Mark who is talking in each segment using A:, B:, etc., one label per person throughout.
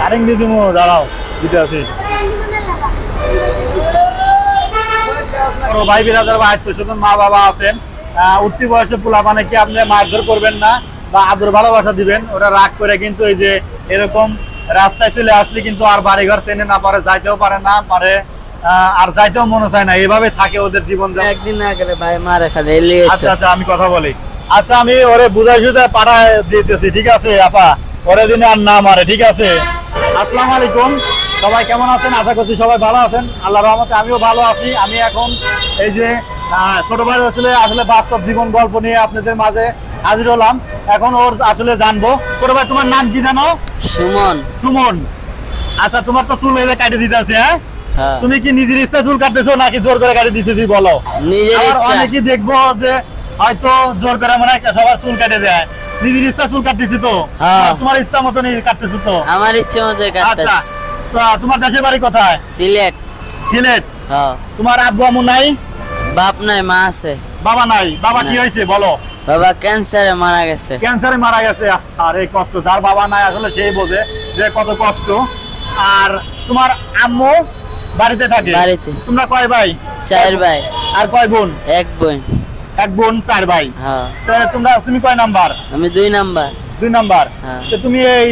A: Current দিয়ে দিবো, দাঁড়াও দিতে আছি। ভাই বিরাদার বা আত্মীয়স্বজন মা বাবা আছেন, উঠতি বয়সে পোলাপানে কি আপনি মারধর করবেন না বা আদর ভালোবাসা দিবেন। ওরা রাগ করে কিন্তু এই যে এরকম রাস্তায় চলে আসলে কিন্তু আর বাড়িঘর চেনে না পারে, যাইতেও পারে না পারে, আর যাইতেও মনে চায় না, এভাবে থাকে ওদের জীবন।
B: একদিন না গেলে ভাই মারে খালি।
A: আচ্ছা আচ্ছা, আমি কথা বলি। আচ্ছা, আমি ওরে বুঝাই সুঝাই পাঠায় দিতেছি, ঠিক আছে আপা? ওরে দিনে আর না মারে, ঠিক আছে? আসসালামু আলাইকুম, সবাই কেমন আছেন? আশা করছি সবাই ভালো আছেন, আল্লাহর রহমতে আমিও ভালো আছি। আমি এখন এই যে ছোট ভাই আসলে বাস্তব জীবন গল্প নিয়ে আপনাদের মাঝে হাজির হলাম। এখন ওর আসলে জানবো। ছোট ভাই, তোমার নাম কি জানো?
B: সুমন।
A: সুমন। আচ্ছা, তোমার তো চুল এভাবে কাটে দিতে আছে, হ্যাঁ? তুমি কি নিজের ইচ্ছা চুল কাটতেছো নাকি জোর করে কাটে দিতেছি বলো?
B: নিজের ইচ্ছা।
A: অনেকেই দেখবো যে হয়তো জোর করে মনে হয় সবার চুল কাটে দেয়, নিজের ইচ্ছা চুল কাটতেছি তো? তোমার ইচ্ছা মতনই কাটতেছি তো?
B: আমার ইচ্ছা মতো কাটতেছি।
A: তো তোমার দেশের বাড়ি কোথায়?
B: সিলেট।
A: সিলেট। তোমার আব্বু আম্মু নাই?
B: বাপ নাই, মা আছে।
A: বাবা নাই? বাবা কি হয়েছে বলো?
B: বাবা ক্যান্সারে মারা গেছে।
A: ক্যান্সারে মারা গেছে? আরে কষ্ট, যার বাবা নাই আসলে সেই বোঝে যে কত কষ্ট। আর তোমার আম্মু বাড়িতে থাকে?
B: বাড়িতে।
A: তোমরা কয় ভাই?
B: 4 ভাই।
A: আর কয় বোন?
B: 1 বোন।
A: 1 বোন 4 ভাই। তুমি কয় নাম্বার?
B: আমি 2 নাম্বার।
A: 2 নাম্বার। তো তুমি এই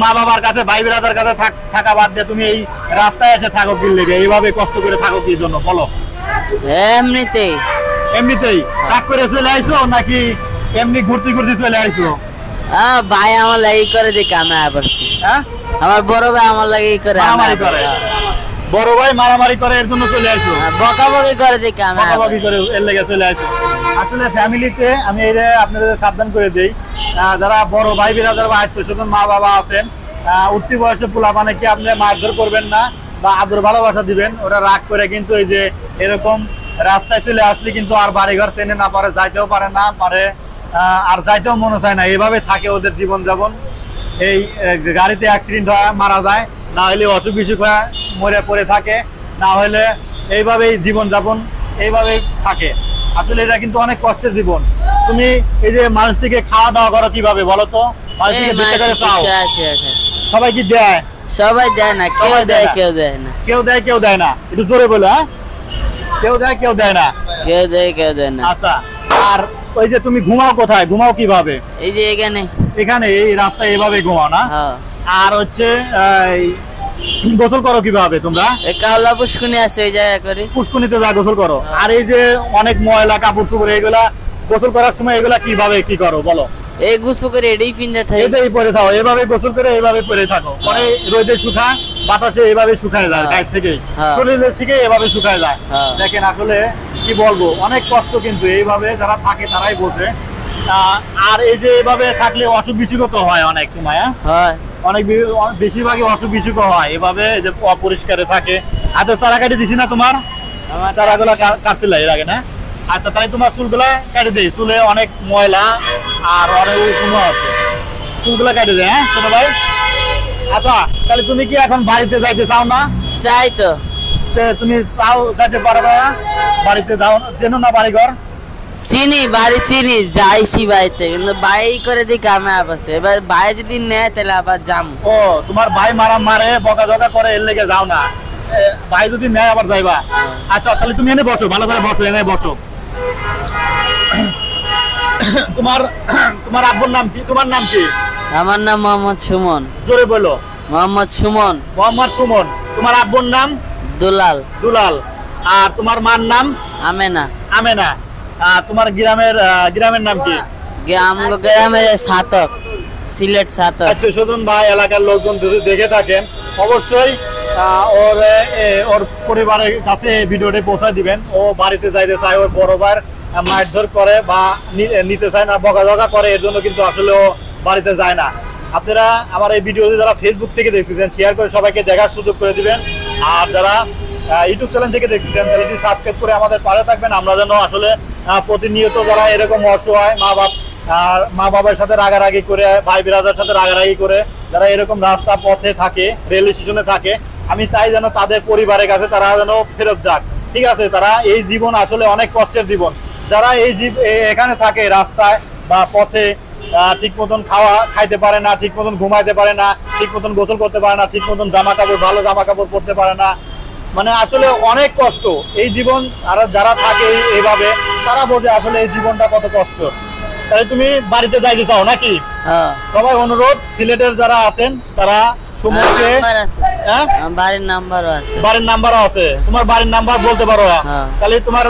A: মা বাবার কাছে, ভাই বিরাদার কাছে থাকা বাদ দিয়ে তুমি এই রাস্তায় এসে থাকো কি লেগে? এইভাবে কষ্ট করে থাকো কি জন্য বলো?
B: এমনিতেই।
A: এমনিতেই রাগ করে চলে আইছো নাকি এমনি ঘুরতে ঘুরতে চলে আইছো?
B: ভাই আমার লাগি করে দেখে আমি আইছি।
A: হ্যাঁ,
B: আমার বড় ভাই আমার লাগি করে।
A: মারামারি করে? বড় ভাই মারামারি করে এর জন্য চলে আইছো?
B: বকাবকি করে দেখে আমি
A: বকাবকি করে এর লেগে চলে আইছো। আসলে ফ্যামিলিতে আমি এই আপনাদের সাবধান করে দেই, যারা বড় ভাই বিরাদার বা আত্মীয়স্বজন মা বাবা আছেন, উঠতি বয়সে পোলাপানে কি আপনি মারধর করবেন না বা আদর ভালোবাসা দিবেন। ওরা রাগ করে কিন্তু এই যে এরকম রাস্তায় চলে আসলে কিন্তু আর বাড়িঘর চেনে না পারে, যাইতেও পারে না পারে, আর যাইতেও মনে চায় না, এভাবে থাকে ওদের জীবন যাপন। এই গাড়িতে অ্যাক্সিডেন্ট হয়, মারা যায়, না হলে অসুখ বিসুখ হয় মরে পড়ে থাকে, না হলে এইভাবেই জীবন যাপন এইভাবেই থাকে। আসলে এটা কিন্তু অনেক কষ্টের জীবন। তুমি এই যে মানুষ থেকে খাওয়া দাওয়া করো কিভাবে বলো তো? মানুষ থেকে ভিক্ষা করে চাও? সবাই কি দেয়?
B: সবাই দেয় না, কেউ দেয় কেউ দেয় না।
A: কেউ দেয় কেউ দেয় না, একটু জোরে বলো। হ্যাঁ, কেউ দেয় কেউ দেয় না।
B: কেউ দেয় কেউ দেয় না।
A: আচ্ছা, আর ওই যে তুমি ঘুমাও কোথায়? ঘুমাও কিভাবে?
B: এই যে এখানে।
A: এখানে এই রাস্তায় এভাবে ঘুমাও না? আর হচ্ছে গোসল করো কিভাবে তোমরা?
B: কাওলা পুষ্কুনি আছে ওই জায়গা করে,
A: পুষ্কুনিতে যা গোসল করো। আর এই যে অনেক ময়লা কাপড় চোপড়, এগুলা গোসল করার সময় এগুলা কিভাবে কি করো বলো?
B: এই গোসল করে এটাই পিন্দা থাকে,
A: এটাই পরে থাকো, এভাবে গোসল করে এইভাবে পরে থাকো। পরে রোদে শুকায়, বাতাসে এইভাবে শুকায় যায়, গায়ে থেকে শরীরের থেকে এভাবে শুকায় যায়। দেখেন আসলে কি বলবো, অনেক কষ্ট কিন্তু এইভাবে যারা থাকে তারাই বোঝে। আর এই যে এইভাবে থাকলে অসুখ বিসুখ তো হয় অনেক সময়। হ্যাঁ, অনেক বেশিরভাগই অসুখ বিসুখ হয় এভাবে যে অপরিষ্কারে থাকে। হাতে চারা কাটি দিছি না তোমার? চারাগুলা কাটছিল এর আগে না? আচ্ছা, তাহলে তোমার চুলগুলা কেটে দেই। চুলে অনেক ময়লা আর অনেক উষ্ণ আছে, চুলগুলা কেটে দেয়। হ্যাঁ ছোট ভাই। আচ্ছা, তাহলে তুমি কি এখন বাড়িতে যাইতে চাও না?
B: চাই তো।
A: তুমি চাও যাইতে পারবে না? বাড়িতে যাও, চেনো না বাড়িঘর?
B: চিনি, বাড়ি চিনি, যাইছি বাড়িতে, কিন্তু ভাই করে দেখে আমি আবাসে। এবার ভাই যদি নেয় তাহলে আবার যাম।
A: ও, তোমার ভাই মারে বকা করে এর লেগে যাও না, ভাই যদি নেয় আবার যাইবা? আচ্ছা, তাহলে তুমি এনে বসো, ভালো করে বসো, এনে বসো। তোমার আব্বুর নাম কি? তোমার নাম কি?
B: আমার নাম মোহাম্মদ সুমন।
A: জোরে বলো।
B: মোহাম্মদ সুমন।
A: মোহাম্মদ সুমন। তোমার আব্বুর নাম?
B: দুলাল।
A: দুলাল। আর তোমার মার নাম?
B: আমেনা।
A: আমেনা। তোমার গ্রামের নাম কি?
B: গ্রামের সাতক, সিলেট সাতক।
A: আত্মীয়স্বজন বা এলাকার লোকজন যদি দেখে থাকেন অবশ্যই ওর পরিবারের কাছে ভিডিওটি পৌঁছে দিবেন। ও বাড়িতে যাইতে চায়, ওর বড় ভাইয়ের মারধর করে বা নিতে চায় না, বকাঝকা করে, এর জন্য কিন্তু আসলে ও বাড়িতে যায় না। আপনারা আমার এই ভিডিওটি যারা ফেসবুক থেকে দেখতেছেন শেয়ার করে সবাইকে দেখার সুযোগ করে দিবেন। আর যারা ইউটিউব চ্যানেল থেকে দেখতেছেন চ্যানেলটি সাবস্ক্রাইব করে আমাদের পাশে থাকবেন। আমরা যেন আসলে প্রতিনিয়ত যারা এরকম অসহায় মা বাবার সাথে রাগারাগি করে, ভাই বিরাদার সাথে রাগারাগি করে যারা এরকম রাস্তা পথে থাকে, রেল স্টেশনে থাকে, আমি চাই যেন তাদের পরিবারের কাছে তারা যেন ফেরত যাক। ঠিক আছে, তারা এই জীবন আসলে অনেক কষ্টের জীবন। যারা এখানে থাকে রাস্তায় বা পথে, ঠিক মতন খাইতে পারে না, ঠিক মতন ঘুমাইতে পারে না, ঠিক মতন গোসল করতে পারে না, ঠিক মতন ভালো জামা কাপড় পরতে পারে না। মানে আসলে অনেক কষ্ট এই জীবন। আর যারা থাকে এইভাবে তারা বোঝে আসলে এই জীবনটা কত কষ্ট। তাই তুমি বাড়িতে যাইতে চাও নাকি?
B: হ্যাঁ
A: সবাই অনুরোধ, সিলেটের যারা আছেন তারা সুমনকে,
B: নাম্বার আছে,
A: হ্যাঁ
B: আমার বাড়ির নাম্বারও আছে।
A: বাড়ির নাম্বারও আছে, তোমার বাড়ির নাম্বার বলতে পারো?
B: হ্যাঁ।
A: তাহলে তোমার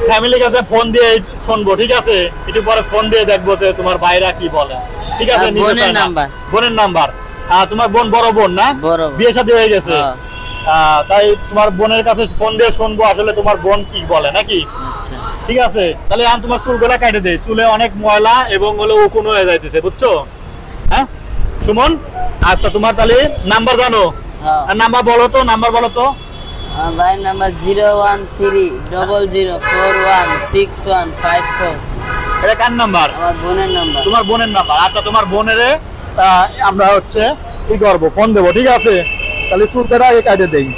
A: ফ্যামিলির কাছে ফোন দিয়ে শুনবো, ঠিক আছে? একটু পরে ফোন দিয়ে দেখবো যে তোমার ভাইরা কি বলে, ঠিক আছে?
B: আর বোনের নাম্বার?
A: বোনের নাম্বার। তোমার বোন বড় বোন না?
B: বড় বোন।
A: বিয়ে শাদী হয়ে গেছে?
B: হ্যাঁ।
A: তাই তোমার বোনের কাছে ফোন দিয়ে শুনবো আসলে তোমার বোন কি বলে, নাকি?
B: আচ্ছা
A: ঠিক আছে, তাহলে আমি তোমার চুলগুলা কাটে দেই। চুলে অনেক ময়লা এবং হলো উকুন হয়ে যাইতেছে, বুঝছো? হ্যাঁ সুমন, আচ্ছা তোমার তাহলে নাম্বার জানো?
B: হ্যাঁ।
A: আর নাম্বার বলো তো, নাম্বার বলো তো।
B: আমার বাড়ির নাম্বার 01300616154।
A: এটা কার নাম্বার?
B: আমার বোনের নাম্বার।
A: তোমার বোনের নাম্বার। আচ্ছা তোমার বোনের আমরা হচ্ছে কি করবো, ফোন দেবো, ঠিক আছে? তাহলে চুলটা আগে কাটে দেই।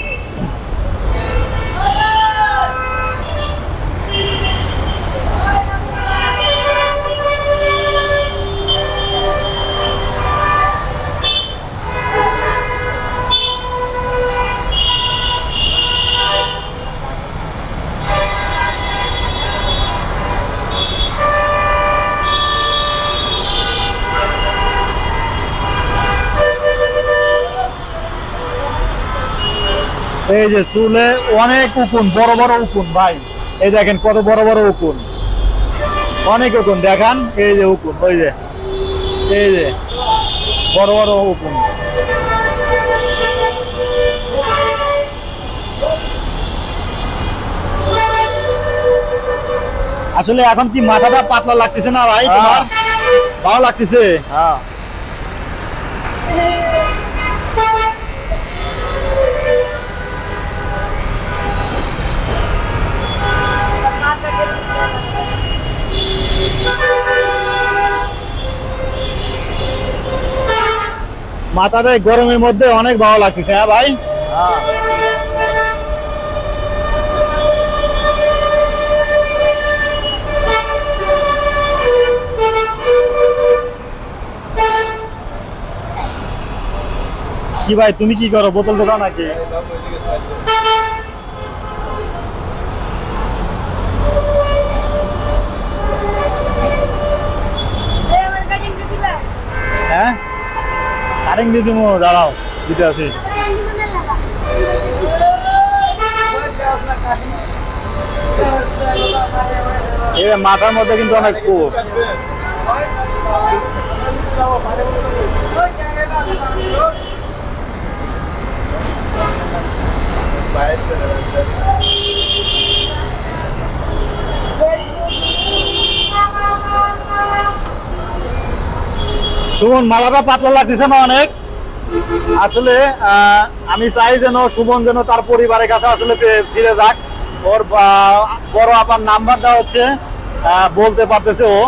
A: এই যে চুলে অনেক উকুন, বড় বড় উকুন ভাই। এই দেখেন কত বড় বড় উকুন, অনেক উকুন দেখান। এই যে উকুন, ওই যে এই যে বড় বড় উকুন। আসলে এখন কি মাথাটা পাতলা লাগতেছে না ভাই তোমার? ভালো লাগতেছে?
B: হ্যাঁ।
A: মাথাটা এই গরমের মধ্যে অনেক ভালো লাগতেছে, হ্যাঁ ভাই?
B: হ্যাঁ।
A: কি ভাই তুমি কি করো, বোতল দোকান নাকি? হ্যাঁ কারেন্ট দিয়ে দিব, দাঁড়াও দিতে আছি। এই মাথার মধ্যে কিন্তু অনেক কূপ। সুমন মালাটা পাতলা লাগতেছে না অনেক? আসলে আমি চাই যেন সুমন যেন তার পরিবারের কাছে আসলে ফিরে যাক। ওর বড় আপার নাম্বারটা হচ্ছে বলতে পারতেছে ও।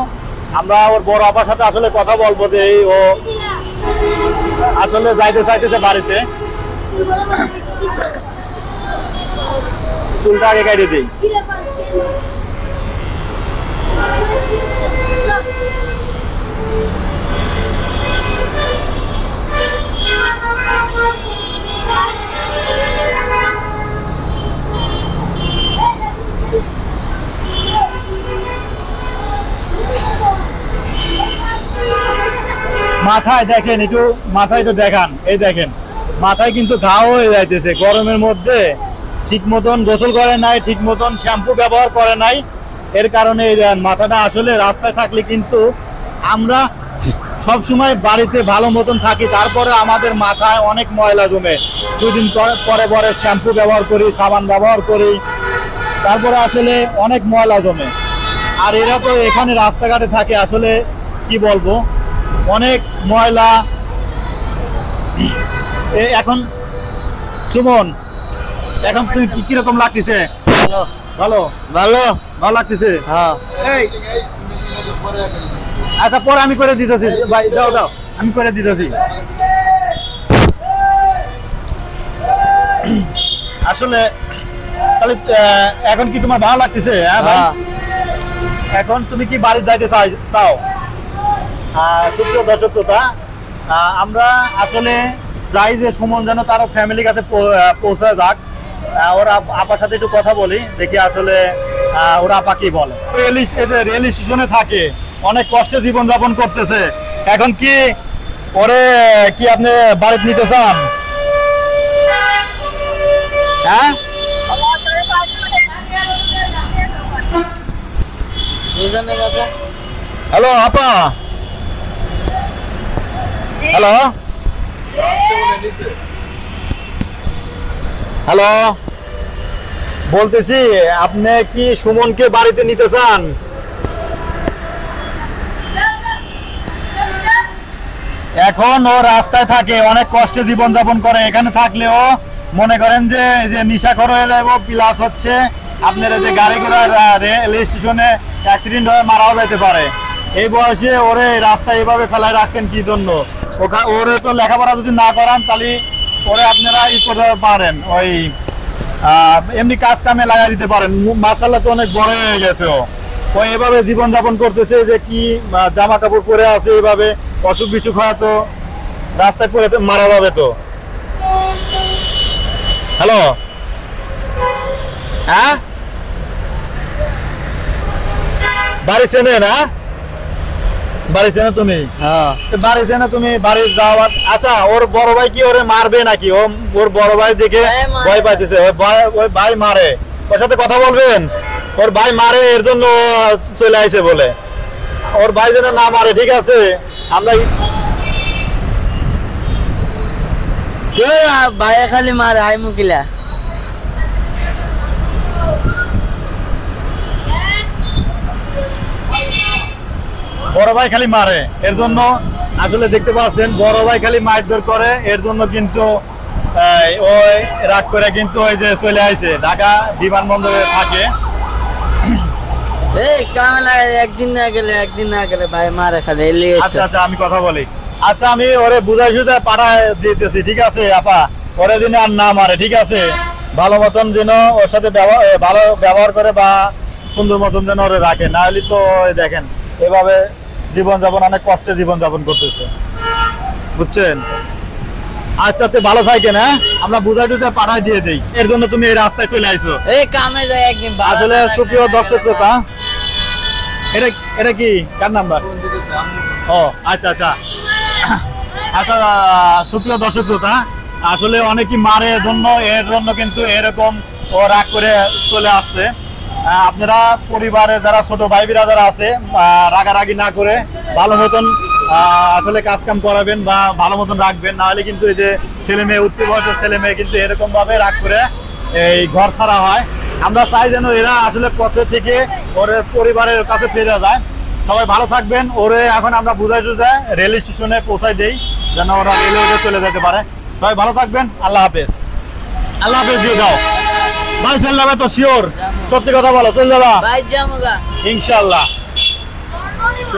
A: আমরা ওর বড় আপার সাথে আসলে কথা বলবো যে ও আসলে যাইতে চাইতেছে বাড়িতে। চুলটা আগে কাটিয়ে দিই। মাথায় দেখেন একটু, মাথায় একটু দেখান। এই দেখেন মাথায় কিন্তু ঘাও হয়ে যাইতেছে গরমের মধ্যে। ঠিক মতন গোসল করে নাই, ঠিক মতন শ্যাম্পু ব্যবহার করে নাই, এর কারণে এই মাথাটা আসলে রাস্তায় থাকলে কিন্তু আমরা সব সময় বাড়িতে ভালো মতন থাকি, তারপরে আমাদের মাথায় অনেক ময়লা জমে। দুদিন পরে পরে শ্যাম্পু ব্যবহার করি, সাবান ব্যবহার করি, তারপরে আসলে অনেক ময়লা জমে। আর এরা তো এখানে রাস্তাঘাটে থাকে, আসলে কি বলবো, অনেক ময়লা। এখন সুমন এখন তুমি কিরকম লাগতেছে?
B: ভালো
A: ভালো
B: ভালো
A: ভালো লাগতেছে?
B: হ্যাঁ।
A: এই আচ্ছা পরে আমি করে দিতেছি ভাই, দাও দাও আমি করে দিতেছি। আসলে তাহলে এখন কি তোমার ভালো লাগতেছে? হ্যাঁ ভাই, এখন তুমি কি বাড়ি যাইতে চাও? সুপ্রিয় দর্শক শ্রোতা, আমরা আসলে যাই যে সুমন যেন তার ফ্যামিলির কাছে পৌঁছে যাক। ওরা আপার সাথে একটু কথা বলি, দেখি আসলে ওরা আপা কি বলে। রেল স্টেশনে থাকে, অনেক কষ্টে জীবনযাপন করতেছে। এখন কি ওরে কি আপনি বাড়িতে নিতে চান? হ্যাঁ,
B: বুঝলেন কাকা?
A: হ্যালো আপা, হ্যালো হ্যালো, বলতেছি আপনি কি সুমনকে বাড়িতে নিতে চান? এখন ও রাস্তায় থাকে, অনেক কষ্টে জীবনযাপন করে। এখানে থাকলেও মনে করেন যে নেশাখোর হয়ে যাবো, প্লাস হচ্ছে আপনার যে গাড়ি ঘোড়া রেল স্টেশনে অ্যাক্সিডেন্ট হয়ে মারাও যেতে পারে। এই বয়সে ওরে রাস্তায় এভাবে ফেলায় রাখছেন কি জন্য? ওরে তো লেখাপড়া যদি না করান তাহলে ওরে আপনারা ই করতে পারেন, ওই এমনি কাজ কামে লাগাই দিতে পারেন। মার্শাল্লাহ তো অনেক বড় হয়ে গেছে। ও এভাবে জীবনযাপন করতেছে যে কি জামা কাপড় পরে আছে, এভাবে অসুখ বিসুখ হয় তো রাস্তায় পরে মারা যাবে তো। হ্যালো, হ্যাঁ, বাড়ি চেনে না? বাড়ি চেনে তুমি?
B: হ্যাঁ।
A: বাড়ি চেনে তুমি, বাড়ি যাওয়া। আচ্ছা, ওর বড় ভাই কি ওরে মারবে নাকি? ওর বড় ভাই দেখে ভয় পাইতেছে, ওই ভাই মারে। ওর সাথে কথা বলবেন, ওর ভাই মারে, এর জন্য চলে আইছে বলে। ওর ভাই যেন না মারে, ঠিক আছে? আমরা
B: ভাইয়া খালি মারে, আই মুকিলা।
A: বড় ভাই খালি মারে, এর জন্য আসলে দেখতে পাচ্ছেন বড় ভাই খালি মারধর করে, এর জন্য কিন্তু ওই রাগ করে কিন্তু ওই যে চলে আইছে, ঢাকা বিমানবন্দরে থাকে।
B: এই কামে লাগে, একদিন না গেলে ভাই মারে খালি।
A: আচ্ছা আচ্ছা, আমি কথা বলি। আচ্ছা, আমি ওরে বুঝাই সুঝাই পাঠায় দিতেছি, ঠিক আছে আপা? ওরে দিনে আর না মারে, ঠিক আছে? ভালো মতন যেন ওর সাথে ভালো ব্যবহার করে বা সুন্দর মতন যেন ওরে রাখে, না হলে তো দেখেন এভাবে জীবনযাপন, অনেক কষ্টে জীবনযাপন করতেছে, বুঝছেন? আচ্ছা, তো ভালো থাকেন। হ্যাঁ, আমরা বুঝাই টুঝাই পাঠায় দিয়ে দিই, এর জন্য তুমি এই রাস্তায় চলে আইছো।
B: এই কামে যায় একদিন।
A: আসলে সুপ্রিয় দর্শক শ্রোতা, এটা কি কার নাম্বার? ও আচ্ছা আচ্ছা আচ্ছা, সুপ্রিয় দর্শক শ্রোতা, আসলে অনেকেই মারে এর জন্য কিন্তু এরকম ও রাগ করে চলে আসছে। আপনারা পরিবারে যারা ছোট ভাই বিরাদার আছে, রাগারাগি না করে ভালো মতন আসলে কাজ কাম করাবেন বা ভালো মতন রাখবেন, না হলে কিন্তু এই যে ছেলে মেয়ে, উঠতে বয়সের ছেলে মেয়ে কিন্তু এরকম ভাবে রাগ করে এই ঘর ছাড়া হয়। আমরা চাই যেন এরা আসলে পথে থেকে ওর পরিবারের কাছে ফিরে যায়। সবাই ভালো থাকবেন। ওরে এখন আমরা বুঝাই টুঝাই রেল স্টেশনে পৌঁছাই দেই, যেন ওরা রেলওয়েতে চলে যেতে পারে। সবাই ভালো থাকবেন, আল্লাহ হাফেজ। আল্লাহ হাফেজ দিয়ে যাও ভাই, চলে যাবে তো? শিওর? সত্যি কথা বলো, চলে যাবা?
B: ভাই জামুগা
A: ইনশাল্লাহ।